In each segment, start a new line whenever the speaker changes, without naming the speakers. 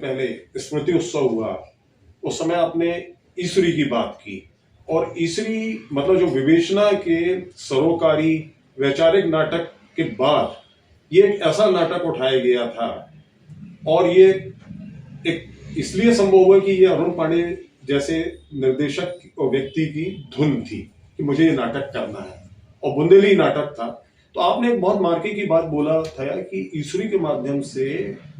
पहले स्मृति उत्सव हुआ, उस समय आपने ईसरी की बात की, और ईसरी मतलब जो विवेचना के सरोकारी वैचारिक नाटक के बाद ये एक ऐसा नाटक उठाया गया था, और ये एक इसलिए संभव हुआ कि ये अरुण पांडे जैसे निर्देशक और व्यक्ति की धुन थी कि मुझे ये नाटक करना है, और बुंदेली नाटक था। तो आपने एक बहुत मार्के की बात बोला था कि ईश्वरी के माध्यम से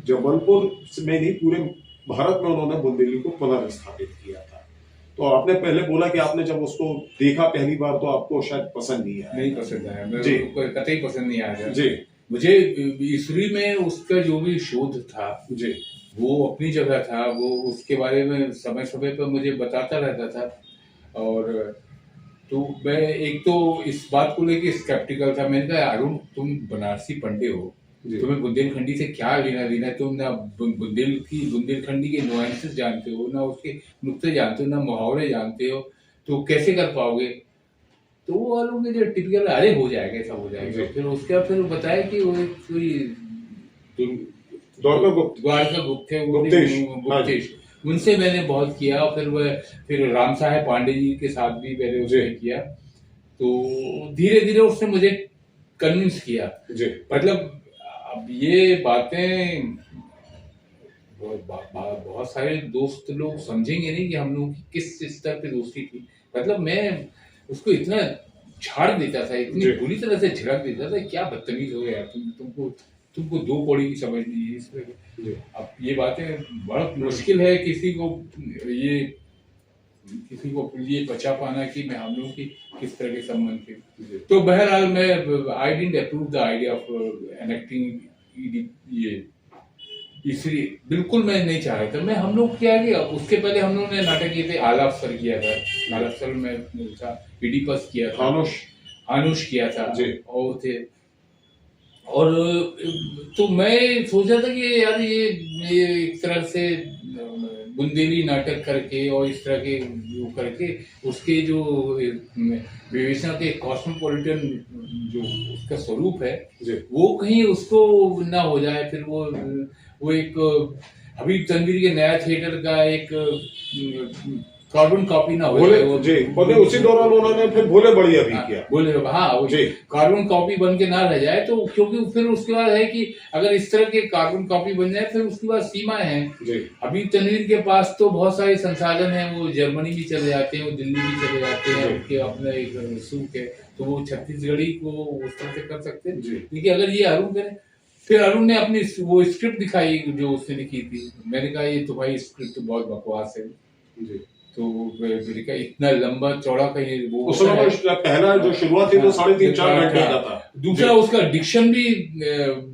जबलपुर में नहीं पूरे भारत में उन्होंने बुंदेली को पुनर्स्थापित किया था। तो आपने पहले बोला कि आपने जब उसको देखा पहली बार तो आपको शायद पसंद नहीं आया।
नहीं पसंद आया
जी,
कतई पसंद नहीं आया
जी।
मुझे ईश्वरी में उसका जो भी शोध था
जी,
वो अपनी जगह था, वो उसके बारे में समय समय पर मुझे बताता रहता था। और तो मैं एक तो इस बात को लेके स्केप्टिकल था। मैंने कहा अरुण, तुम बनारसी पंडे हो, तुम्हें बुंदेलखंडी से क्या लेना देना है? तुम ना बुंदेलखंडी के नुआंसेस जानते हो, ना उसके नुक्ते जानते हो, ना मुहावरे जानते हो, तो कैसे कर पाओगे? तो वो वालों के जो टिपिकल अरे हो जाएगा, ऐसा हो जाएगा। फिर उसके बाद फिर बताया कि वो कोई द्वारका गुप्त थे, गुप्तेश, उनसे मैंने बहुत किया। और फिर राम साहेब पांडे जी के साथ भी मैंने उसने किया। तो धीरे धीरे उसने मुझे कन्विंस किया। मतलब अब ये बातें बहुत सारे दोस्त लोग समझेंगे नहीं कि हम लोग किस स्तर पे दोस्ती थी। मतलब मैं उसको इतना झाड़ देता था, इतनी बुरी तरह से झिड़क देता था, क्या बदतमीज हो गया तुमको दो कौड़ी की समझ नहीं है इसमें। अब ये बातें बड़ा मुश्किल है किसी को ये बचा पाना कि मैं हम लोग की किस तरह के संबंध थे। तो बहरहाल मैं I didn't approve the idea of enacting ये इसलिए बिल्कुल मैं नहीं चाह रहा था। मैं हम लोग क्या किया, उसके पहले हम लोग ने नाटक किए थे, आला अफसर किया था, आला अफसर में था, इडिपस किया था, आनुष किया था, और थे। और तो मैं सोचा था कि यार ये एक तरह से बुंदेली नाटक करके और इस तरह के जो करके उसके जो विवेचना के कॉस्मोपॉलिटन जो उसका स्वरूप है वो कहीं उसको ना हो जाए। फिर वो एक हबीब तनवीर के नया थिएटर का एक कार्बन कॉपी ना हो जाए।
उसी दौरान उन्होंने फिर भोले बढ़िया भी किया।
भोले वो कार्बन कॉपी बन के ना रह जाए। तो क्योंकि फिर उसके बाद है कि अगर इस तरह के कार्बन कॉपी बन जाए फिर उसके बाद सीमाएं हैं। हबीब तनवीर के पास तो बहुत सारे संसाधन हैं, वो जर्मनी भी चले जाते हैं, वो दिल्ली भी चले जाते हैं, उनके अपना एक सूख है, तो वो छत्तीसगढ़ी को उस तरह से कर सकते हैं। लेकिन अगर ये अरुण करे, फिर अरुण ने अपनी वो स्क्रिप्ट दिखाई जो उसने लिखी थी। मैंने कहा ये तो भाई स्क्रिप्ट तो बहुत बकवास है। तो मैंने कहा इतना लंबा चौड़ा का ये वो
उस समय पहला जो शुरुआत थी तो 3.5-4 घंटे का था।
दूसरा उसका डिक्शन भी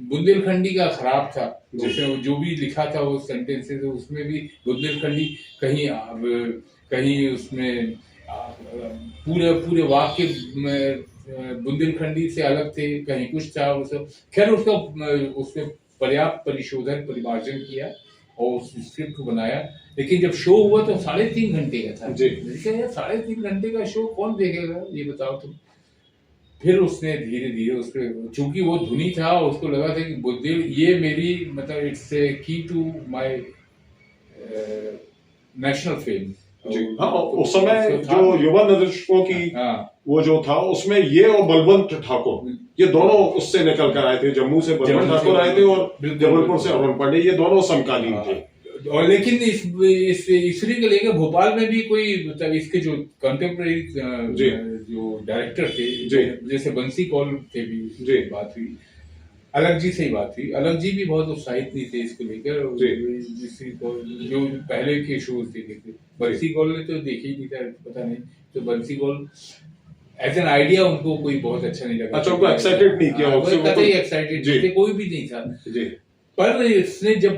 बुंदेलखंडी का खराब था। जैसे जो भी लिखा था वो सेंटेंसेस उसमें भी बुंदेलखंडी कहीं उसमें पूरे वाक्य बुंदेलखंडी से अलग थे, कहीं कुछ था। खैर उसमें पर्याप्त परिशोधन परिमार्जन किया और उस स्क्रिप्ट को बनाया। लेकिन जब शो हुआ तो 3.5 घंटे का था। 3.5 घंटे का शो कौन देखेगा ये बताओ तुम। फिर उसने धीरे धीरे उसके चूंकि वो धुनी था, उसको लगा था कि बुद्धिल ये मेरी मतलब इट्स की टू माय नेशनल फेम।
उस समय जो युवा निर्देशकों की वो जो था उसमें ये और बलवंत ठाकुर ये दोनों उससे निकल कर आए थे। जम्मू से बलवंत ठाकुर आए थे और जबलपुर से अरुण पांडे, ये दोनों समकालीन थे।
और लेकिन इस ईश्वरी को लेकर भोपाल में भी कोई मतलब इसके जो कंटेम्प्रेरी जो डायरेक्टर थे, जैसे बंसी कौल थे भी बात हुई, अलग जी से ही बात हुई। अलग जी भी बहुत उत्साहित नहीं थे इसको लेकर। जो पहले के शोज देखे थे, बंसी कौल ने तो देखे ही नहीं था, पता नहीं। तो बंसी कौल एज एन आइडिया उनको कोई बहुत अच्छा नहीं लगा।
अच्छा, उनको एक्साइटेड नहीं किया,
कतई एक्साइटेड कोई भी नहीं था। पर इसने जब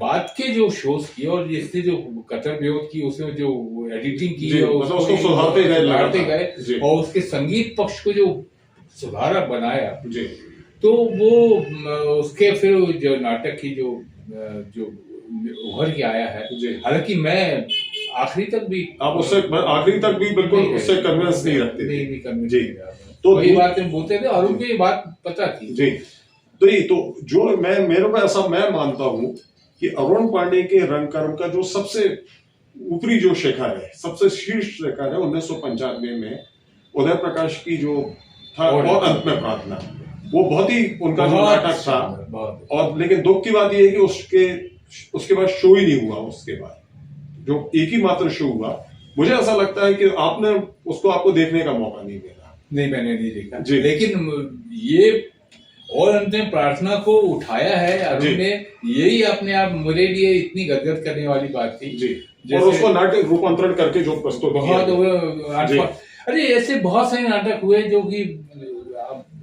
बाद के जो शोज किए और इसने जो कतर विरोध की, उसमें जो एडिटिंग की
उसको सुधारते
गए और उसके संगीत पक्ष को जो सुधारा बनाया, तो वो उसके फिर जो नाटक की जो उभर के आया है। हालांकि मैं आखिरी तक भी
बिल्कुल उससे कन्विंस नहीं रखते।
तो वही बात बोलते थे और उनको ये बात पता थी।
तो जो मेरे को ऐसा मैं मानता हूं कि अरुण पांडे के रंगकर्म का जो सबसे ऊपरी जो शिखर है, सबसे शीर्ष शिखर है 1995 में उदय प्रकाश की जो था और अंत में प्रार्थना, वो बहुत ही उनका जो नाटक था। और लेकिन दुख की बात यह है कि उसके बाद शो ही नहीं हुआ। उसके बाद जो एक ही मात्र शो हुआ, मुझे ऐसा लगता है कि आपको देखने का मौका नहीं मिला।
नहीं, मैंने नहीं देखा जी। लेकिन ये और अंत में प्रार्थना को उठाया है अरुण ने, यही अपने आप मेरे लिए इतनी गदगद करने वाली बात थी
जी। और उसको नाटक रूपांतरण करके जो प्रस्तुत
बहुत अरे ऐसे बहुत सारे नाटक हुए जो कि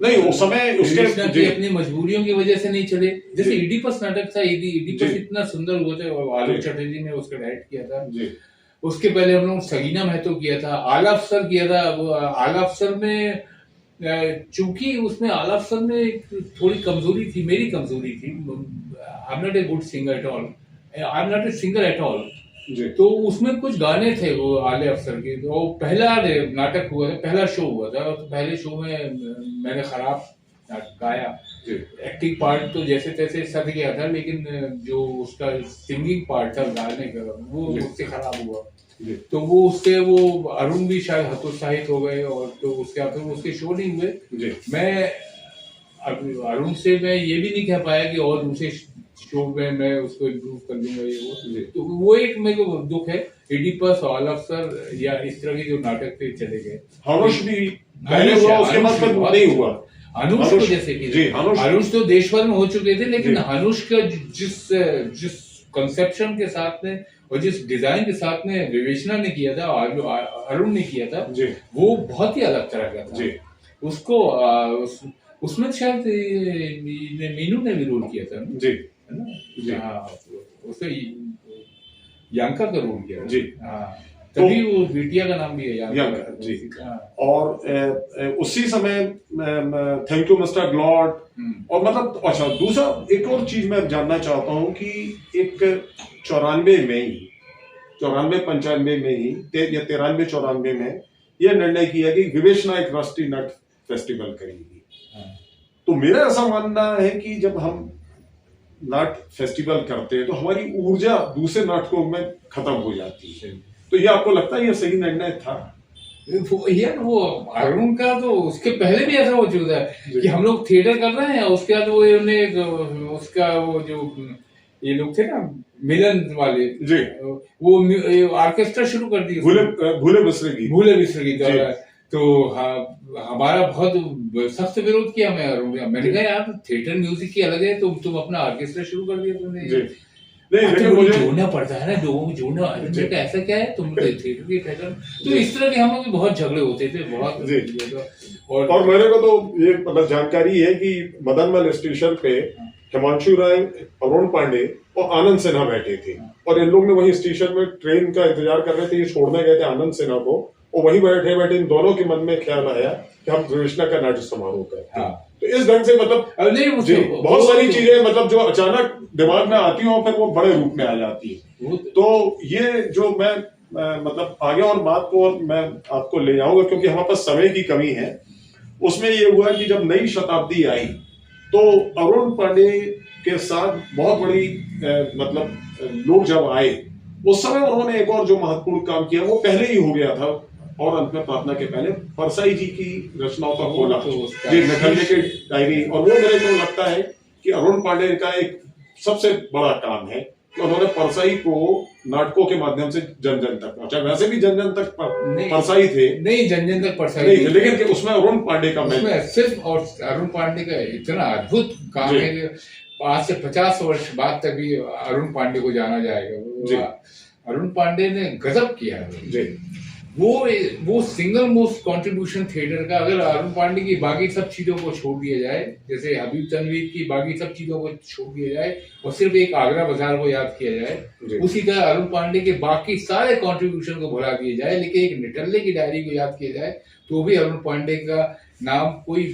नहीं उस समय उसके
अपनी मजबूरियों की वजह से नहीं चले। जैसे इडिपस नाटक था, इडिपस इतना सुंदर हुआ था, आलोक चटर्जी ने उसका डायरेक्ट किया था। उसके पहले हम लोग सगीना महतो किया था, आला अफसर किया था। आला अफसर में चूंकि उसमें आला अफसर में थोड़ी कमजोरी थी, मेरी कमजोरी थी। I am not a good singer at all, I am not a singer at all. तो उसमें कुछ गाने थे वो आले अफसर के, वो पहला नाटक हुआ था, पहला शो हुआ था। तो पहले शो में मैंने खराब गाया, एक्टिंग पार्ट तो जैसे तैसे सद गया था, लेकिन जो उसका सिंगिंग पार्ट था गाने का वो उससे खराब हुआ। तो वो उससे वो अरुण भी शायद हतोत्साहित हो गए, और तो उसके बाद उसके शो नहीं हुए। मैं अरुण से मैं ये भी नहीं कह पाया कि और दूसरे शो में मैं उसको इम्प्रूव कर दूंगा ये वो। तो वो एक मेरे को दुख है। इडिपस, आला अफसर या इस तरह के जो नाटक थे चले गए।
हनुष भी पहले हुआ, उसके बाद फिर नहीं हुआ।
हनुष को जैसे कि हनुष तो देश भर में हो चुके थे, लेकिन हनुष का जिस कंसेप्शन के साथ में और जिस डिजाइन के साथ में विवेचना ने किया था, अरुण ने किया था, वो बहुत ही अलग तरह का था। उसको उसमें शायद मीनू ने भी रोल किया था जी, है ना? उसने यांका का रोल किया जी। तभी वो बिटिया का नाम भी है यांका जी।
और उसी समय थैंक यू मिस्टर ग्लॉड। और मतलब अच्छा, दूसरा एक और चीज मैं जानना चाहता हूँ कि एक 94 में ही 94-95 में ही या 93-94 में यह निर्णय किया कि विवेचना एक राष्ट्रीय नाट्य फेस्टिवल करेगी। तो मेरा ऐसा मानना है कि जब हम नाट्य फेस्टिवल करते हैं तो हमारी ऊर्जा दूसरे नाटकों में खत्म हो जाती है। तो ये आपको लगता है ये सही निर्णय था?
यार वो अरुण का तो उसके पहले भी ऐसा हो चुका है कि हम लोग थिएटर कर रहे हैं, उसके बाद वो उसका वो जो ये लोग थे ना मिलन वाले जी, वो ऑर्केस्ट्रा शुरू कर दी,
भूले बिसरे की।
तो हमारा बहुत सख्त विरोध किया। मैंने कहा यार थिएटर म्यूजिक की अलग है, तुम अपना ऑर्केस्ट्रा शुरू कर दिया तुमने। मुझे जोड़ना पड़ता है ना, लोगों को जोड़ना। ऐसा क्या है, तुम थिएटर की पैटर्न। तो इस तरह के हम लोग बहुत झगड़े होते थे बहुत।
और मेरे को तो ये मतलब जानकारी है कि मदनमल स्टेशन पे हिमांशु राय, अरुण पांडे और आनंद सिन्हा बैठे थे, और इन लोग ने वही स्टेशन में ट्रेन का इंतजार कर रहे थे, ये छोड़ने गए थे आनंद सिन्हा को, और वहीं बैठे इन दोनों के मन में ख्याल आया कि हम विवेचना का नाट्य समारोह करते हैं। तो इस ढंग से मतलब जी, बहुत सारी चीजें मतलब जो अचानक दिमाग में आती हो फिर वो बड़े रूप में आ जाती है। तो ये जो मैं मतलब आगे और बात को मैं आपको ले जाऊंगा, क्योंकि हमारे पास समय की कमी है। उसमें ये हुआ कि जब नई शताब्दी आई तो अरुण पांडे के साथ बहुत बड़ी मतलब लोग जब आए, उस समय उन्होंने एक और जो महत्वपूर्ण काम किया वो पहले ही हो गया था, और अंत में प्रार्थना के पहले परसाई जी की रचनाओं का खोला जी, नखल्ले की डायरी। और वो मेरे को लगता है कि अरुण पांडे का एक सबसे बड़ा काम है कि उन्होंने परसाई को नाटकों के माध्यम से जन जन तक पहुंचा। वैसे भी जन जन तक परसाई थे,
नहीं जन जन तक परसाई
नहीं, लेकिन उसमें अरुण पांडे का
सिर्फ, और अरुण पांडे का इतना अद्भुत काम है कि आज से 50 वर्ष बाद तक भी अरुण पांडे को जाना जाएगा। अरुण पांडे ने गजब किया जी। वो सिंगल मोस्ट कंट्रीब्यूशन थिएटर का, अगर अरुण पांडे की बाकी सब चीजों को छोड़ दिया जाए, जैसे हबीब तनवीर की बाकी सब चीजों को छोड़ दिया जाए और सिर्फ एक आगरा बाजार को याद किया जाए, उसी तरह अरुण पांडे के बाकी सारे कंट्रीब्यूशन को भुला दिया जाए, लेकिन एक निटल्ले की डायरी को याद किया जाए, तो भी अरुण पांडे का नाम कोई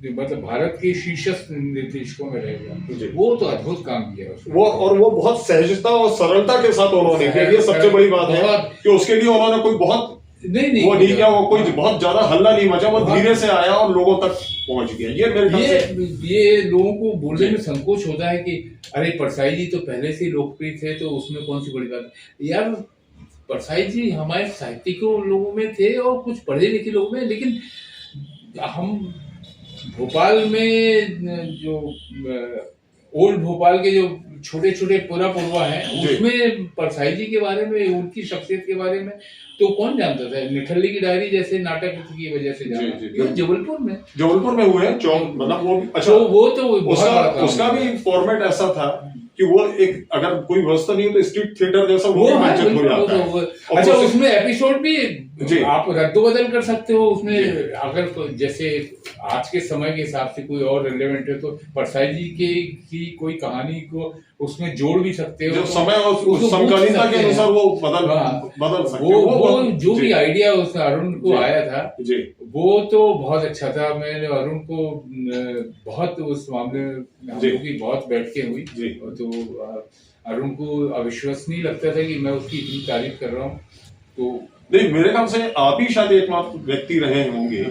मतलब भारत के शीर्षस्थ निर्देशकों में रहेगा। वो तो अद्भुत काम किया
वो, और वो बहुत सहजता और सरलता के साथ उन्होंने किया। ये सबसे बड़ी बात है कि उसके लिए उन्होंने कोई बहुत
नहीं
वो नहीं किया, वो कोई बहुत ज्यादा हल्ला नहीं मचा, वो धीरे से आया और लोगों तक पहुंच गया। ये मेरे ख्याल से
ये लोगों को बोलने में संकोच होता है कि अरे परसाई जी तो पहले से लोकप्रिय थे, तो उसमें कौन सी बड़ी बात है यार। परसाई जी हमारे साहित्यिकों लोगों में थे और कुछ पढ़े लिखे लोगों में, लेकिन हम भोपाल में जो ओल्ड भोपाल के जो छोटे छोटे पुरा पुरवा है, उसमें परसाई जी के बारे में, उनकी शख्सियत के बारे में तो कौन जानता था। निठल्ली की डायरी जैसे नाटक की वजह से जाना,
जबलपुर में हुए चौक, मतलब वो अच्छा,
वो तो
उसका भी फॉर्मेट ऐसा था कि वो एक, अगर कोई व्यवस्था नहीं हो तो स्ट्रीट थिएटर जैसा वो
हो
जाता है।
अच्छा, उसमें एपिसोड भी आप रद्दोबदल कर सकते हो उसमें, अगर जैसे आज के समय के हिसाब से कोई और रिलेवेंट है तो परसाई जी की कोई कहानी को उसमें जोड़ भी सकते हो,
जो समय और समकालीनता के अनुसार वो बदल सकते हो।
वो जो भी आइडिया उस अरुण को आया था वो तो बहुत अच्छा था। मैंने अरुण को बहुत उस मामले में हम लोग की बहुत बैठकें हुई, तो अरुण को अविश्वसनीय लगता था कि मैं उसकी इतनी तारीफ कर रहा हूँ। तो
नहीं, मेरे ख्याल से आप ही शायद एकमात्र व्यक्ति रहे होंगे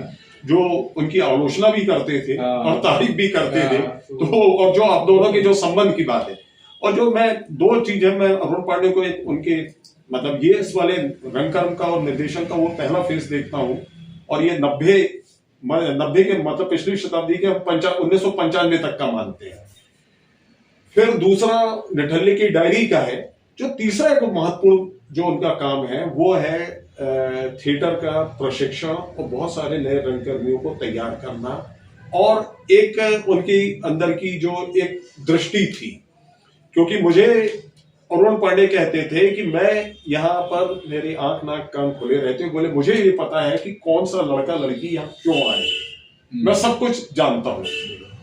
जो उनकी आलोचना भी करते थे और तारीफ भी करते थे। तो और जो आप दोनों के जो संबंध की बात है, और जो मैं दो चीजें, मैं अरुण पांडे को एक उनके मतलब ये इस वाले रंगकर्म का और निर्देशन का वो पहला फेस देखता हूँ, और ये 90 के मतलब पिछली शताब्दी के 1995 तक का मानते हैं। फिर दूसरा निठल्ली की डायरी का है। जो तीसरा एक महत्वपूर्ण जो उनका काम है वो है थिएटर का प्रशिक्षण और बहुत सारे नए रंगकर्मियों को तैयार करना, और एक उनकी अंदर की जो एक दृष्टि थी, क्योंकि मुझे अरुण पांडे कहते थे कि मैं यहाँ पर मेरी आंख नाक कान खुले रहते, बोले मुझे ये पता है कि कौन सा लड़का लड़की यहाँ क्यों आए, मैं सब कुछ जानता हूँ।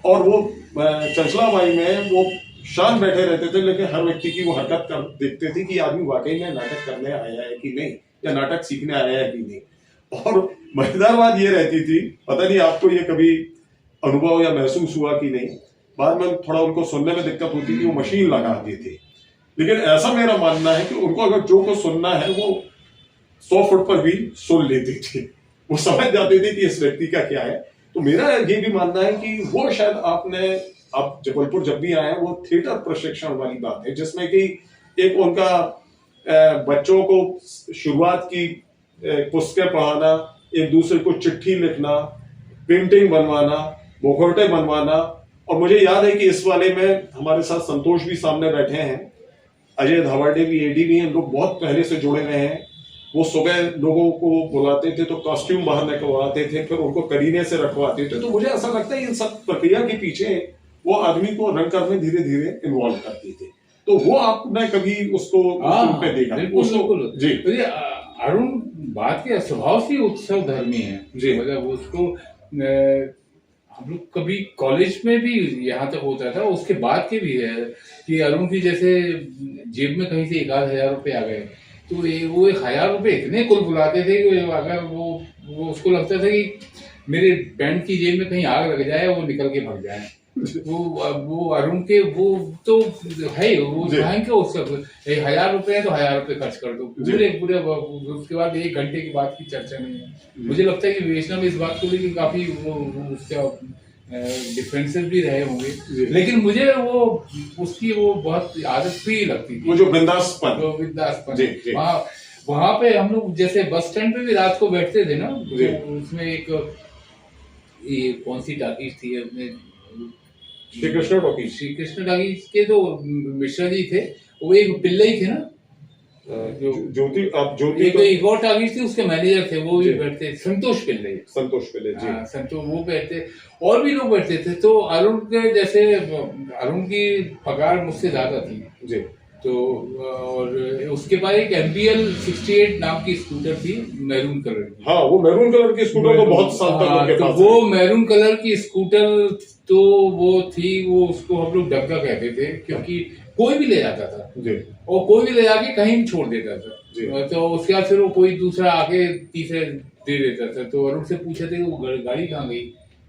और वो चंचलाबाई में वो शांत बैठे रहते थे, लेकिन हर व्यक्ति की वो हरकत कर देखते थे कि आदमी वाकई में नाटक करने आया है कि नहीं, या नाटक सीखने आया है कि नहीं। और मजेदार बात ये रहती थी, पता नहीं आपको ये कभी अनुभव या महसूस हुआ कि नहीं, बाद में थोड़ा उनको सुनने में दिक्कत होती थी, वो मशीन लगाते थे, लेकिन ऐसा मेरा मानना है कि उनको अगर जो को सुनना है वो 100 फुट पर भी सुन लेते थे, वो समझ जाते थे कि इस व्यक्ति का क्या है। तो मेरा ये भी मानना है कि वो शायद आप जबलपुर जब भी आए वो थिएटर प्रशिक्षण वाली बात है, जिसमें कि एक उनका बच्चों को शुरुआत की पुस्तकें पढ़ाना, एक दूसरे को चिट्ठी लिखना, पेंटिंग बनवाना, मुखौटे बनवाना। और मुझे याद है कि इस वाले में हमारे साथ संतोष भी सामने बैठे हैं, अजय धावाडे भी, एडी भी हैं, लोग बहुत पहले से जुड़े हुए हैं। वो सुबह लोगों को बुलाते थे तो कॉस्ट्यूम बाहर निकलवाते थे, फिर उनको करीने से रखवाते थे। तो मुझे ऐसा लगता है इन सब प्रक्रिया के पीछे वो आदमी को रंगकर्म में धीरे धीरे इन्वॉल्व करते थे। तो वो आपने कभी उसको पे देखा?
बिल्कुल जी। अरुण बात के स्वभाव से उत्सव धर्मी है जी, मतलब उसको हम लोग कभी कॉलेज में भी यहाँ तक होता था, उसके बाद के भी है कि अरुण की जैसे जेब में कहीं से 1,000 रुपये आ गए तो वो 1,000 रुपये इतने कुल बुलाते थे कि अगर वो उसको लगता था कि मेरे पैंट की जेब में कहीं आग लग जाए, वो निकल के भाग जाए। वो अरुण के वो तो है, वो के उसका 1,000 रुपये है तो 1,000 रुपये खर्च कर दो पूरे। उसके बाद 1 घंटे की बात की चर्चा नहीं है। मुझे लगता है कि विवेचना में इस बात को लेकर काफी वो उसका डिफरेंसेस भी रहे होंगे, लेकिन मुझे वो उसकी वो बहुत आदत प्रिय लगती थी, वो जो बिंदासपन। वहाँ पे हम लोग जैसे बस स्टैंड पे भी रात को बैठते थे ना, तो उसमें एक ये कौन सी टाकीज थी अपने, श्री कृष्ण टाकीज के तो मिश्रा जी थे, वो एक पिल्लई थे ना, ज्योति एक और टाकीज थी, उसके मैनेजर थे, वो भी बैठते, संतोष पिल्लई जी, संतोष वो बैठते, और भी लोग बैठते थे। तो अरुण के जैसे अरुण की पगार मुझसे ज्यादा थी जी, तो और उसके बाद एक MPL 68 नाम की स्कूटर थी, मैरून कलर की। हाँ, वो मैरून कलर की स्कूटर तो बहुत साल तक उनके पास है। वो मैरून कलर की स्कूटर तो वो थी, वो उसको हम लोग डग्गा कहते थे, क्योंकि कोई भी ले जाता था जी, और कोई भी ले जाके कहीं भी छोड़ देता था जी। तो उसके बाद फिर वो कोई दूसरा आके तीसरे दे देता था। तो अरुण से पूछे थे वो गाड़ी कहाँ गई,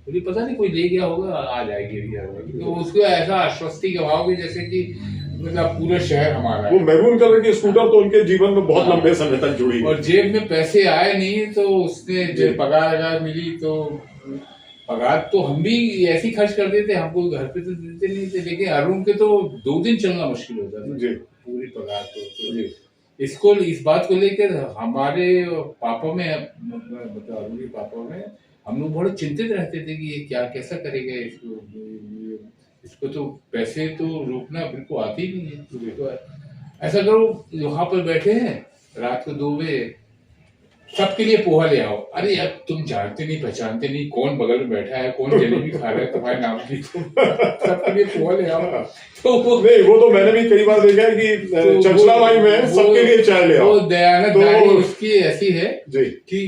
मुझे पता नहीं, कोई ले गया होगा, आ जाएगी। तो उसको ऐसा आश्वस्ति का भाव भी, जैसे कि मतलब पूरा शहर हमारा
वो
है।
मैरून कलर की स्कूटर तो उनके जीवन में बहुत लंबे समय तक जुड़ी है।
और जेब में पैसे आए नहीं तो उसने
जी।
जब पगार अगर मिली तो पगार तो हम भी ऐसे ही खर्च कर देते, हमको घर पे तो देते नहीं थे, लेकिन अरुण के तो 2 दिन चलना मुश्किल होता था
जी
पूरी पगार तो
जी
इसको इस बात को लेकर हमारे पापा में मतलब अरुण के पापा में हम लोग बड़े चिंतित रहते थे कि ये क्या कैसा करेगा इसको तो पैसे तो रोकना बिल्कुल आती ही नहीं है।
जी।
तो ऐसा करो, वहां पर बैठे हैं रात को 2 बजे, सबके लिए पोहा ले आओ। अरे यार तुम जानते नहीं पहचानते नहीं, कौन बगल में बैठा है, कौन जलेबी खा रहा है तुम्हारे नाम की, तुम सबके लिए पोहा ले आओ। तो
नहीं, वो तो मैंने भी कई बार देखा है कि चंचला भाई में सबके लिए चाय ले आओ।
वो दयानत
तो
नारी उसकी ऐसी है
जी
कि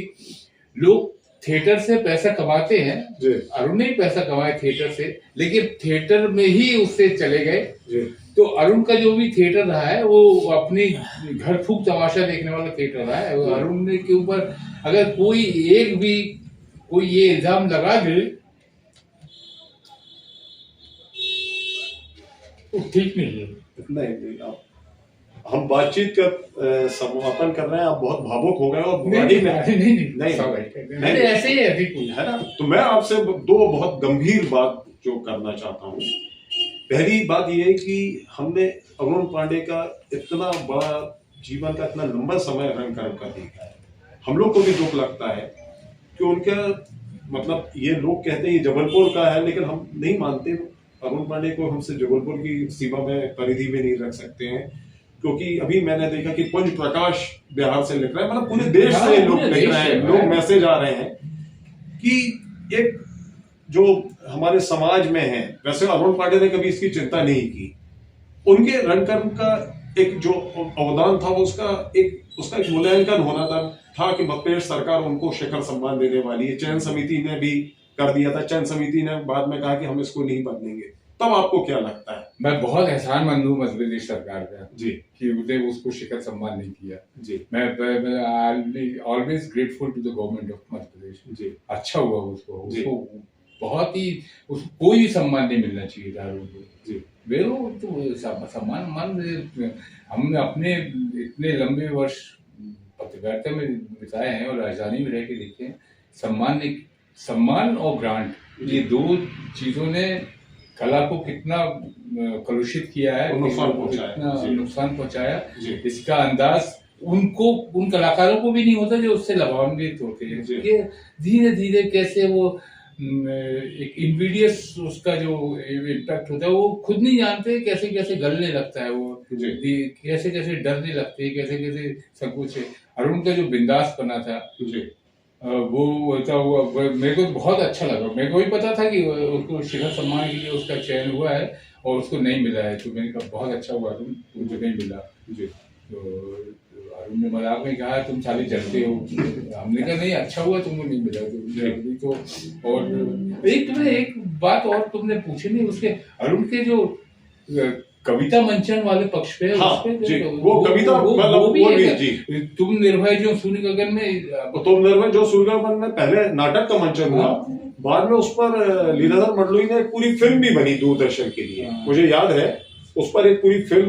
लोग थिएटर से पैसा कमाते हैं,
जी
अरुण ने ही पैसा कमाया थिएटर से, लेकिन थिएटर में ही उससे चले गए।
जी
तो अरुण का जो भी थिएटर रहा है वो अपनी घर फूक तमाशा देखने वाला थिएटर रहा है। अरुण ने के ऊपर अगर कोई एक भी कोई ये इल्जाम लगा दे तो ठीक नहीं है।
नहीं, आप हम बातचीत का समापन कर रहे हैं। आप बहुत भावुक हो गए और
नहीं
नहीं
नहीं, ऐसे ही है अभी कुछ
है ना। तो मैं आपसे 2 बहुत गंभीर बात जो करना चाहता हूँ। पहली बात ये है कि हमने अरुण पांडे का इतना बड़ा जीवन का इतना लंबा समय रंग कर देखा है। हम लोग को भी दुख लगता है कि उनका मतलब ये लोग कहते हैं ये जबलपुर का है, लेकिन हम नहीं मानते। अरुण पांडे को हमसे जबलपुर की सीमा में परिधि में नहीं रख सकते हैं, क्योंकि अभी मैंने देखा कि पुंज प्रकाश बिहार से लिख रहे हैं, मतलब पूरे देश से लोग लिख रहे हैं, लोग मैसेज आ रहे हैं कि एक जो हमारे समाज में है, वैसे अरुण पांडे ने कभी इसकी चिंता नहीं की। उनके रंगकर्म का एक जो अवदान था वो उसका एक मूल्यांकन होना था कि मध्यप्रदेश सरकार उनको शिखर सम्मान देने वाली है। चयन समिति ने भी कर दिया था। चयन समिति ने बाद में कहा कि हम इसको नहीं बदलेंगे। तब आपको क्या लगता है?
मैं बहुत एहसानमंद हूँ मध्य प्रदेश सरकार का
जी
कि उसने उसको शिखर सम्मान नहीं किया।
जी
मैं always grateful to the government of Madhya Pradesh.
जी
अच्छा हुआ उसको बहुत ही उसको कोई भी सम्मान नहीं मिलना चाहिए था उनको।
जी
वे वो तो सम्मान हमने अपने इतने लंबे वर्ष पत्रकारिता में बिताए हैं और राजधानी में रह के देखे हैं। सम्मान और ग्रांट, ये 2 चीजों ने कला को कितना कलुषित किया है, नुकसान पहुंचाया। इसका अंदाज उनको उन कलाकारों को भी नहीं होता जो उससे लाभान्वित होते हैं। ये धीरे धीरे कैसे वो एक इंविडियस उसका जो इम्पैक्ट होता है वो खुद नहीं जानते, कैसे कैसे गलने लगता है वो, कैसे कैसे डरने लगते हैं, कैसे कैसे सब कुछ। अरुण का जो बिंदासपना था वो होता हुआ मेरे को बहुत अच्छा लगा। मेरे को भी पता था कि उसको शिखर सम्मान के लिए उसका चयन हुआ है और उसको नहीं मिला है, तो मैंने कहा बहुत अच्छा हुआ तुमको नहीं मिला। तो अरुण ने मजाक में कहा तुम साले जलते हो। हमने कहा नहीं अच्छा हुआ तुमको नहीं मिला। तो और एक बात और तुमने पूछी नहीं, उसके अरुण के जो कविता मंचन वाले पक्ष पे
वो कविता वो भी जी
तुम निर्भय जो सूर्य गगन में,
तुम निर्भय जो सूर्य गगन में पहले नाटक का मंचन हुआ, बाद में उस पर लीलाधर मंडलोई ने एक पूरी फिल्म भी बनी दूरदर्शन के लिए। मुझे याद है उस पर एक पूरी फिल्म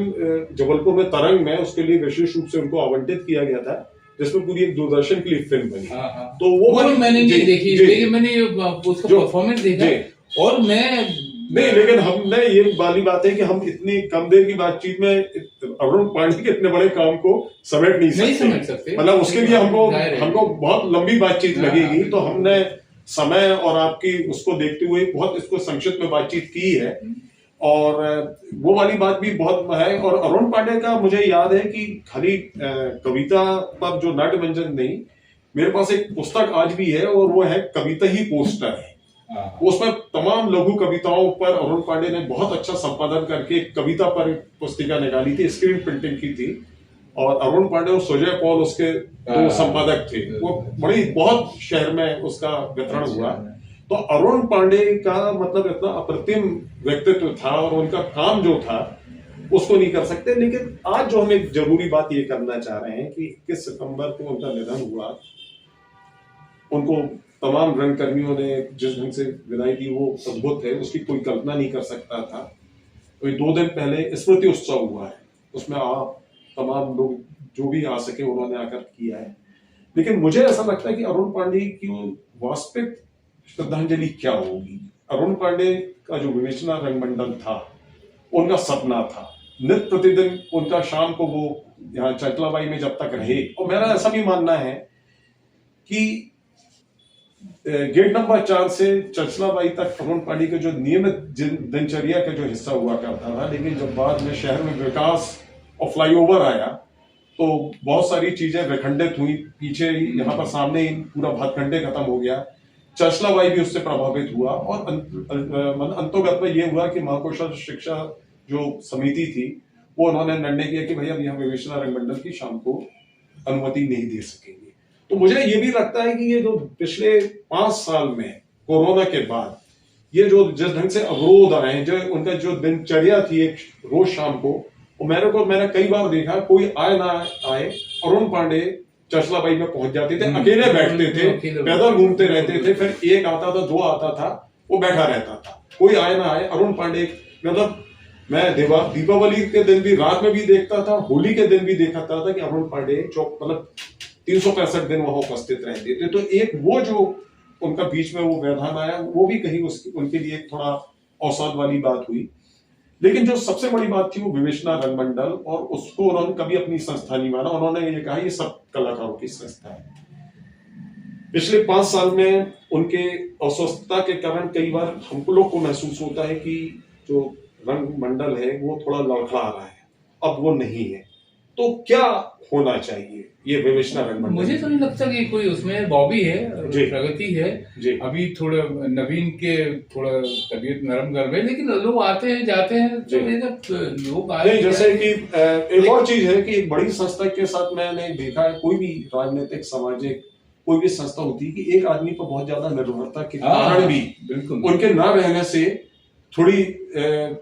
जबलपुर में तरंग में उसके लिए विशेष रूप से उनको आवंटित किया गया था, जिसमें पूरी एक दूरदर्शन के लिए फिल्म बनी। तो वो
मैंने नहीं देखी, लेकिन मैंने उसका परफॉर्मेंस देखा। और मैं
नहीं, लेकिन हमने ये वाली बात है कि हम इतनी कम देर की बातचीत में अरुण पांडे के इतने बड़े काम को समेट नहीं सकते। मतलब उसके लिए हमको बहुत लंबी बातचीत लगेगी। तो हमने समय और आपकी उसको देखते हुए बहुत इसको संक्षिप्त में बातचीत की है, और वो वाली बात भी बहुत है। और अरुण पांडे का मुझे याद है कि खाली कविता पर जो नाट्य मंचन नहीं, मेरे पास एक पुस्तक आज भी है और वो है कविता ही पोस्टर है। उसमें तमाम लघु कविताओं पर अरुण पांडे ने बहुत अच्छा संपादन करके कविता पर पुस्तिका निकाली थी, स्क्रीन प्रिंटिंग की थी। और अरुण पांडे और सुजय पॉल उसके 2 संपादक थे। वो बहुत शहर में उसका वितरण हुआ। तो अरुण पांडे का मतलब इतना अप्रतिम व्यक्तित्व था और उनका काम जो था उसको नहीं कर सकते। लेकिन आज जो हम एक जरूरी बात ये करना चाह रहे हैं कि 21 सितंबर को उनका निधन हुआ। उनको तमाम रंगकर्मियों ने जिस ढंग से विदाई दी वो अद्भुत है, उसकी कोई कल्पना नहीं कर सकता था। अभी 2 दिन पहले स्मृति उत्सव हुआ है, उसमें आप तमाम लोग जो भी आ सके उन्होंने आकर किया है। लेकिन मुझे ऐसा लगता है कि अरुण पांडे की वास्तविक श्रद्धांजलि क्या होगी। अरुण पांडे का जो विवेचना रंगमंडल था, उनका सपना था, नित्य प्रतिदिन उनका शाम को वो यहाँ चंचलाबाई में जब तक रहे, और मेरा ऐसा भी मानना है कि गेट नंबर 4 से चंचलाबाई तक अरुण पांडे के जो नियमित दिनचर्या का जो हिस्सा हुआ करता था, लेकिन जब बाद में शहर में विकास और फ्लाईओवर आया तो बहुत सारी चीजें विखंडित हुई। पीछे यहाँ पर सामने ही पूरा भातखंडे खत्म हो गया, चंचलाबाई भी उससे प्रभावित हुआ, और अंतोगत में ये हुआ कि महाकोशल शिक्षा जो समिति थी वो उन्होंने निर्णय किया कि भैया हम विवेचना रंगमंडल की शाम को अनुमति नहीं दे सकेंगे। तो मुझे ये भी लगता है कि ये जो पिछले 5 साल में कोरोना के बाद ये जो जिस ढंग से अवरोध आए, जो उनका जो दिनचर्या थी एक रोज शाम को, मैंने कई बार देखा कोई आए ना आए अरुण पांडे चंचलाबाई में पहुंच जाते थे, अकेले बैठते थे, पैदल घूमते रहते थे, फिर एक आता था, 2 आता था, वो बैठा रहता था, कोई आए ना आए अरुण पांडे। मतलब मैं दीपावली के दिन भी रात में भी देखता था, होली के दिन भी देखता था कि अरुण पांडे चौक मतलब 365 दिन वहां उपस्थित रहते थे। तो एक वो जो उनका बीच में वो व्यवधान आया, वो भी कहीं उनके लिए थोड़ा औसत वाली बात हुई। लेकिन जो सबसे बड़ी बात थी वो विवेचना रंगमंडल, और उसको उन्होंने कभी अपनी संस्था नहीं माना। उन्होंने ये कहा ये सब कलाकारों की संस्था है। पिछले 5 साल में उनके अस्वस्थता के कारण कई बार हमको लोग को महसूस होता है कि जो रंगमंडल है वो थोड़ा लड़खड़ा रहा है, अब वो नहीं है। तो क्या होना चाहिए ये विवेचना रंगमंडल?
मुझे तो नहीं लगता कि कोई उसमें बॉबी है, प्रगति है
जी।
अभी थोड़ा नवीन के थोड़ा तबीयत नरम कर रहे, लेकिन लोग आते हैं जाते हैं, तो लोग आए।
जैसे कि एक और चीज है कि एक बड़ी संस्था के साथ मैंने देखा है, कोई भी राजनीतिक सामाजिक कोई भी संस्था होती है कि एक आदमी पर बहुत ज्यादा निर्भरता के कारण भी
बिल्कुल
उनके ना रहने से थोड़ी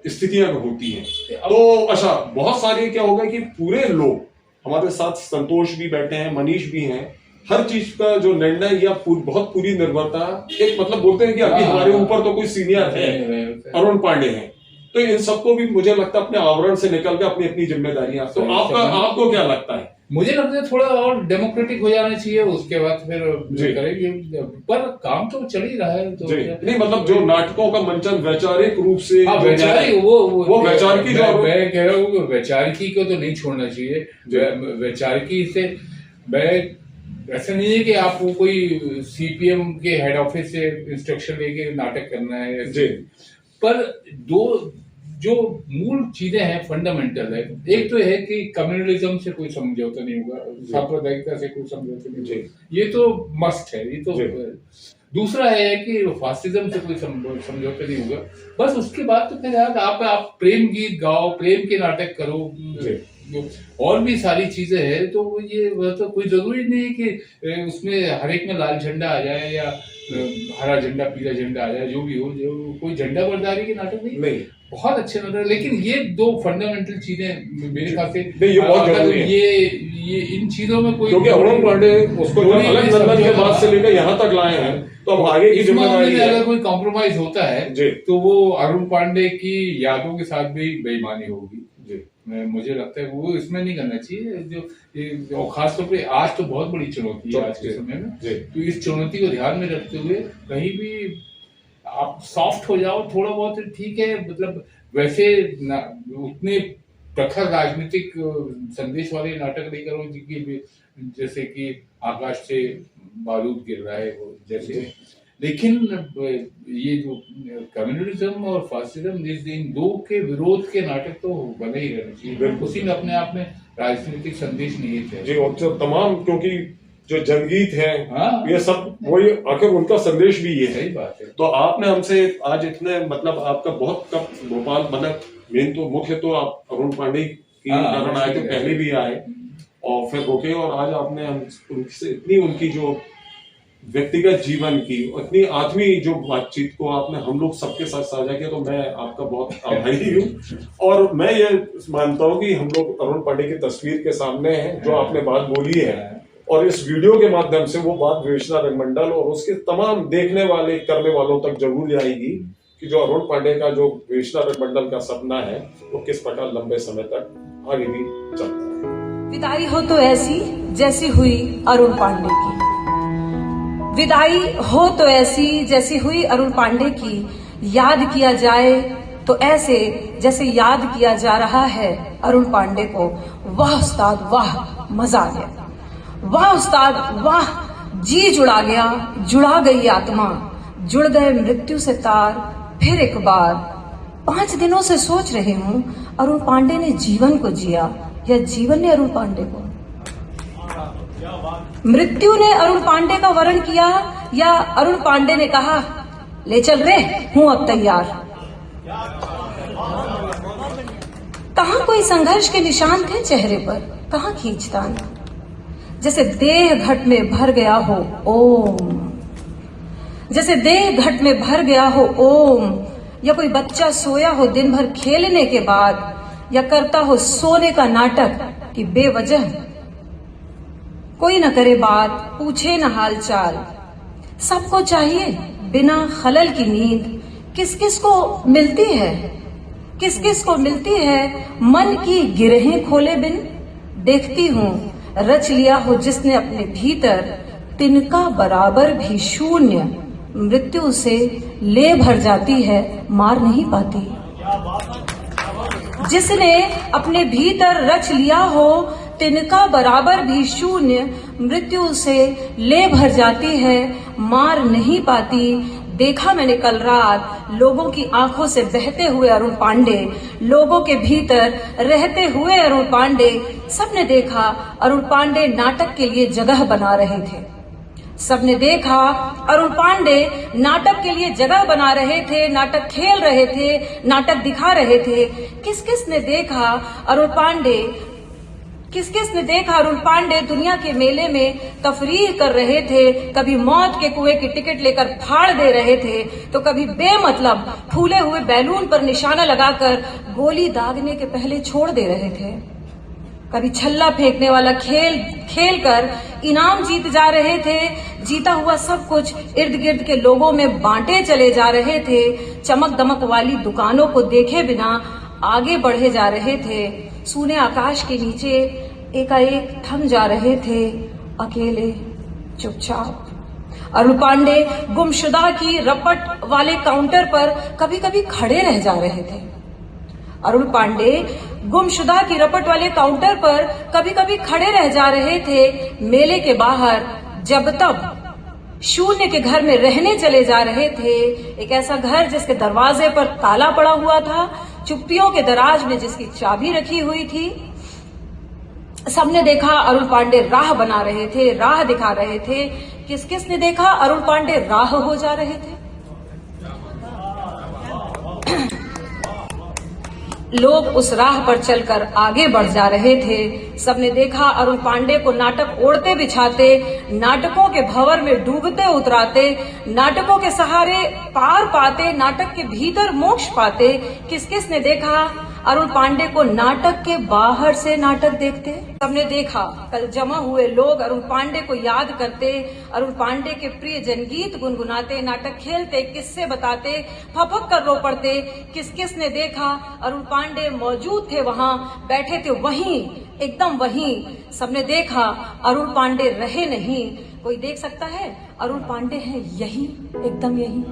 स्थितियां होती हैं। तो अच्छा, बहुत सारे क्या होगा कि पूरे लोग हमारे साथ, संतोष भी बैठे हैं, मनीष भी हैं, हर चीज का जो निर्णय या बहुत पूरी निर्भरता, एक मतलब बोलते हैं कि अभी हमारे ऊपर तो कोई सीनियर है, अरुण पांडे हैं, तो इन सबको भी मुझे लगता है अपने आवरण से निकल के अपनी अपनी जिम्मेदारियां। तो आपको क्या लगता है?
मुझे लगता है थोड़ा और डेमोक्रेटिक हो जाना चाहिए, उसके बाद फिर करेंगे, पर काम तो चल ही रहा है। तो
नहीं मतलब जो नाटकों का मंचन वैचारिक रूप से,
वैचारिक वो
वैचारिकी, जो
मैं कह रहा हूँ वैचारिकी को तो नहीं छोड़ना चाहिए। वैचारिकी से मैं ऐसा नहीं है कि आपको कोई सीपीएम के हेड ऑफिस से इंस्ट्रक्शन लेके नाटक करना है, पर दो जो मूल चीजें हैं, फंडामेंटल है। एक तो है कि कम्युनलिज्म से कोई समझौता नहीं होगा, सांप्रदायिकता से कोई समझौता नहीं होगा, ये तो मस्ट है। ये तो दूसरा है कि फासिज्म से कोई समझौता नहीं होगा। बस उसके बाद तो फिर यार आप प्रेम गीत गाओ, प्रेम के नाटक करो, और भी सारी चीजें हैं। तो ये तो कोई जरूरी नहीं है कि उसमें हर एक में लाल झंडा आ जाए या हरा झंडा पीला झंडा आ जाए, जो भी हो, जो कोई झंडा बरदारी के नाटक नहीं। बहुत अच्छे नाटक, लेकिन ये 2 फंडामेंटल चीजें मेरे ख्याल से
ये बहुत जरूरी है।
ये इन चीजों में कोई,
क्योंकि अरुण पांडे उसको अलग नंदन के बाद से लेकर यहाँ तक लाए हैं, तो अब आगे की जिम्मेदारी है।
अगर कोई कॉम्प्रोमाइज होता है तो वो अरुण पांडे की यादों के साथ भी बेईमानी होगी। मुझे लगता है वो इसमें नहीं करना चाहिए। जो खासतौर पे आज तो बहुत बड़ी चुनौती है आज के समय में, तो इस चुनौती को ध्यान में रखते हुए कहीं भी आप सॉफ्ट हो जाओ थोड़ा बहुत, ठीक है। मतलब वैसे उतने प्रखर राजनीतिक संदेश वाले नाटक नहीं करो जैसे कि आकाश से बारूद गिर रहा है वो जैसे, लेकिन ये जो कम्युनलिज्म और फासिज्म, इन 2 के विरोध के नाटक तो बने ही रहने चाहिए। उसी में अपने आप में राजनीतिक संदेश नहीं थे
जी, और तमाम, क्योंकि जो जनगीत है ये सब वही आखिर उनका संदेश भी ये है।
सही बात है।
तो आपने हमसे आज इतने मतलब आपका बहुत कब भोपाल मतलब मेन तो मुख्य तो आप अरुण पांडे की कारण आए थे, पहले भी आए और फिर रुके, और आज आपने उनसे इतनी उनकी जो व्यक्तिगत जीवन की इतनी आत्मीय जो बातचीत को आपने हम लोग सबके साथ साझा किया, तो मैं आपका बहुत आभारी हूँ। और मैं ये मानता हूँ कि हम लोग अरुण पांडे की तस्वीर के सामने हैं, जो आपने बात बोली है, और इस वीडियो के माध्यम से वो बात विवेचना रंगमंडल और उसके तमाम देखने वाले करने वालों तक जरूर जाएगी, कि जो अरुण पांडे का जो विवेचना मंडल का सपना है वो किस प्रकार लंबे समय तक आगे भी चलता है।
विदाई हो तो ऐसी जैसी हुई अरुण पांडे की, विदाई हो तो ऐसी जैसी हुई अरुण पांडे की, याद किया जाए तो ऐसे जैसे याद किया जा रहा है अरुण पांडे को। वाह उस्ताद वाह, मजा आ गया। वाह उस्ताद वाह, जी जुड़ा गया, जुड़ा गई आत्मा, जुड़ गए मृत्यु से तार फिर एक बार। 5 दिनों से सोच रही हूँ अरुण पांडे ने जीवन को जिया या जीवन ने अरुण पांडे को। मृत्यु ने अरुण पांडे का वरण किया या अरुण पांडे ने कहा ले चल रे, हूं अब तैयार। कहां कोई संघर्ष के निशान थे चेहरे पर, कहां खींचतान, जैसे देह घट में भर गया हो ओम, जैसे देह घट में भर गया हो ओम। या कोई बच्चा सोया हो दिन भर खेलने के बाद, या करता हो सोने का नाटक कि बेवजह कोई न करे बात, पूछे न हाल चाल। सबको चाहिए बिना खलल की नींद, किस किस को मिलती है, किस किस को मिलती है मन की गिरहें खोले बिन। देखती हूँ रच लिया हो जिसने अपने भीतर, तिनका बराबर भी शून्य, मृत्यु से ले भर जाती है मार नहीं पाती। जिसने अपने भीतर रच लिया हो तिनका बराबर भी शून्य, मृत्यु से ले भर जाती है मार नहीं पाती। देखा मैंने कल रात लोगों की आंखों से बहते हुए अरुण पांडे, लोगों के भीतर रहते हुए अरुण पांडे। सबने देखा अरुण पांडे नाटक के लिए जगह बना रहे थे, सबने देखा अरुण पांडे नाटक के लिए जगह बना रहे थे, नाटक खेल रहे थे, नाटक दिखा रहे थे। किस किस ने देखा अरुण पांडे, किस किस ने देखा अरुण पांडे दुनिया के मेले में तफरीह कर रहे थे। कभी मौत के कुएं की टिकट लेकर फाड़ दे रहे थे, तो कभी बेमतलब फूले हुए बैलून पर निशाना लगाकर गोली दागने के पहले छोड़ दे रहे थे। कभी छल्ला फेंकने वाला खेल कर इनाम जीत जा रहे थे। जीता हुआ सब कुछ इर्द गिर्द के लोगों में बांटे चले जा रहे थे। चमक दमक वाली दुकानों को देखे बिना आगे बढ़े जा रहे थे। सूने आकाश के नीचे एकाएक थम जा रहे थे, अकेले चुपचाप। अरुण पांडे गुमशुदा की रपट वाले काउंटर पर कभी कभी खड़े रह जा रहे थे। अरुण पांडे गुमशुदा की रपट वाले काउंटर पर कभी कभी खड़े रह जा रहे थे, मेले के बाहर जब तब शून्य के घर में रहने चले जा रहे थे। एक ऐसा घर जिसके दरवाजे पर ताला पड़ा हुआ था, चुप्पियों के दराज में जिसकी चाबी रखी हुई थी। सबने देखा अरुण पांडे राह बना रहे थे, राह दिखा रहे थे। किस किस ने देखा अरुण पांडे राह हो जा रहे थे। लोग उस राह पर चलकर आगे बढ़ जा रहे थे। सबने देखा अरुण पांडे को नाटक ओढ़ते बिछाते, नाटकों के भंवर में डूबते उतराते, नाटकों के सहारे पार पाते, नाटक के भीतर मोक्ष पाते। किस किस ने देखा अरुण पांडे को नाटक के बाहर से नाटक देखते। सबने देखा कल जमा हुए लोग अरुण पांडे को याद करते, अरुण पांडे के प्रिय जनगीत गुनगुनाते, नाटक खेलते, किस्से बताते, फपक कर रो पड़ते। किस किस ने देखा अरुण पांडे मौजूद थे वहां, बैठे थे वहीं, एकदम वहीं। सबने देखा अरुण पांडे रहे नहीं। कोई देख सकता है अरुण पांडे हैं यही, एकदम यही।